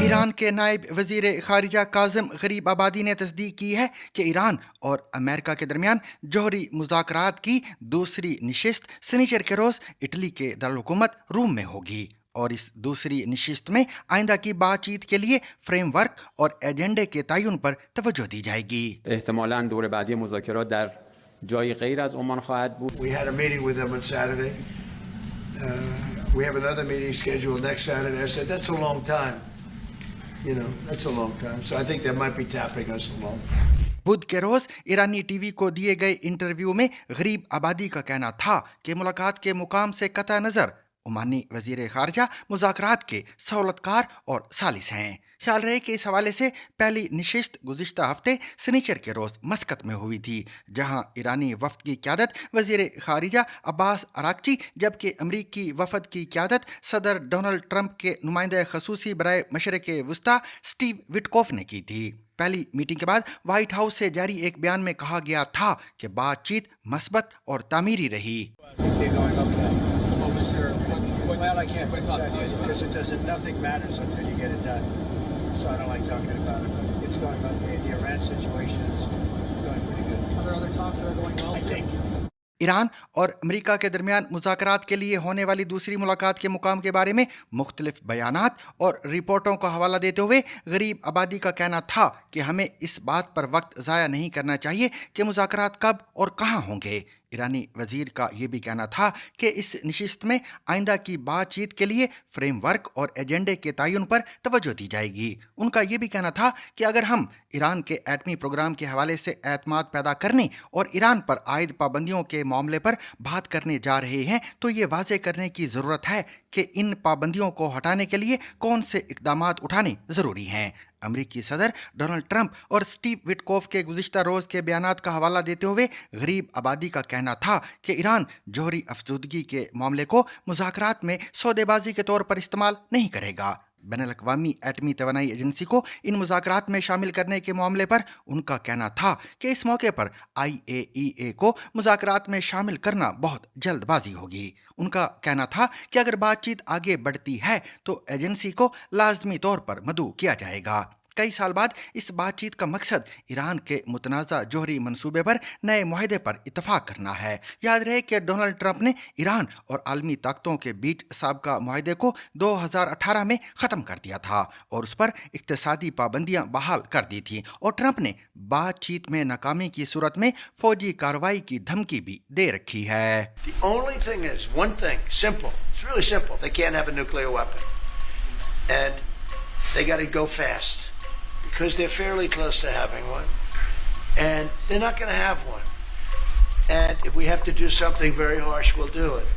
ایران کے نائب وزیر خارجہ کاظم غریب آبادی نے تصدیق کی ہے کہ ایران اور امریکہ کے درمیان جوہری مذاکرات کی دوسری نشست سنیچر کے روز اٹلی کے دارالحکومت روم میں ہوگی اور اس دوسری نشست میں آئندہ کی بات چیت کے لیے فریم ورک اور ایجنڈے کے تعین پر توجہ دی جائے گی. احتمالاً دور بعدی مذاکرات در جای غیر از عمان خواهد بود. We had a meeting with them on Saturday. We have another meeting scheduled next Saturday. I said that's a long time. That's a long time. So I think they might be tapping us along. بدھ کے روز ایرانی T V کو دیے گئے interview میں غریب آبادی کا کہنا تھا کہ ملاقات کے مقام سے قطع نظر عمانی وزیر خارجہ مذاکرات کے سہولت کار اور سالس ہیں. خیال رہے کہ اس حوالے سے پہلی نشست گزشتہ ہفتے سنیچر کے روز مسقط میں ہوئی تھی، جہاں ایرانی وفد کی قیادت وزیر خارجہ عباس اراغچی جبکہ امریکی وفد کی قیادت صدر ڈونلڈ ٹرمپ کے نمائندہ خصوصی برائے مشرق وسطیٰ اسٹیو وٹکوف نے کی تھی. پہلی میٹنگ کے بعد وائٹ ہاؤس سے جاری ایک بیان میں کہا گیا تھا کہ بات چیت مثبت اور تعمیری رہی. Well, I can't because it doesn't. Nothing matters until you get it done. So I don't like talking about it. But it's going okay. The Iran situation is going pretty good. Are there other talks that are going well? I think. Iran اور امریکہ کے درمیان مذاکرات کے لیے ہونے والی دوسری ملاقات کے مقام کے بارے میں مختلف بیانات اور رپورٹوں کا حوالہ دیتے ہوئے غریب آبادی کا کہنا تھا کہ ہمیں اس بات پر وقت ضائع نہیں کرنا چاہیے کہ مذاکرات کب اور کہاں ہوں گے. ایرانی وزیر کا یہ بھی کہنا تھا کہ اس نشست میں آئندہ کی بات چیت کے لیے فریم ورک اور ایجنڈے کے تعین پر توجہ دی جائے گی. ان کا یہ بھی کہنا تھا کہ اگر ہم ایران کے ایٹمی پروگرام کے حوالے سے اعتماد پیدا کرنے اور ایران پر عائد پابندیوں کے معاملے پر بات کرنے جا رہے ہیں تو یہ واضح کرنے کی ضرورت ہے کہ ان پابندیوں کو ہٹانے کے لیے کون سے اقدامات اٹھانے ضروری ہیں. امریکی صدر ڈونلڈ ٹرمپ اور اسٹیو وٹکوف کے گزشتہ روز کے بیانات کا حوالہ دیتے ہوئے غریب آبادی کا کہنا تھا کہ ایران جوہری افزودگی کے معاملے کو مذاکرات میں سودے بازی کے طور پر استعمال نہیں کرے گا. بین الاقوامی ایٹمی توانائی ایجنسی کو ان مذاکرات میں شامل کرنے کے معاملے پر ان کا کہنا تھا کہ اس موقع پر IAEA کو مذاکرات میں شامل کرنا بہت جلد بازی ہوگی. ان کا کہنا تھا کہ اگر بات چیت آگے بڑھتی ہے تو ایجنسی کو لازمی طور پر مدعو کیا جائے گا. کئی سال بعد اس بات چیت کا مقصد ایران کے متنازع جوہری منصوبے پر نئے معاہدے پر اتفاق کرنا ہے. یاد رہے کہ ڈونلڈ ٹرمپ نے ایران اور عالمی طاقتوں کے بیچ سابقہ معاہدے کو 2018 میں ختم کر دیا تھا اور اس پر اقتصادی پابندیاں بحال کر دی تھیں، اور ٹرمپ نے بات چیت میں ناکامی کی صورت میں فوجی کارروائی کی دھمکی بھی دے رکھی ہے. The only thing is one thing, simple. It's really simple. They can't have a nuclear weapon, and they got to go fast. Because they're fairly close to having one, and they're not going to have one. And if we have to do something very harsh, we'll do it.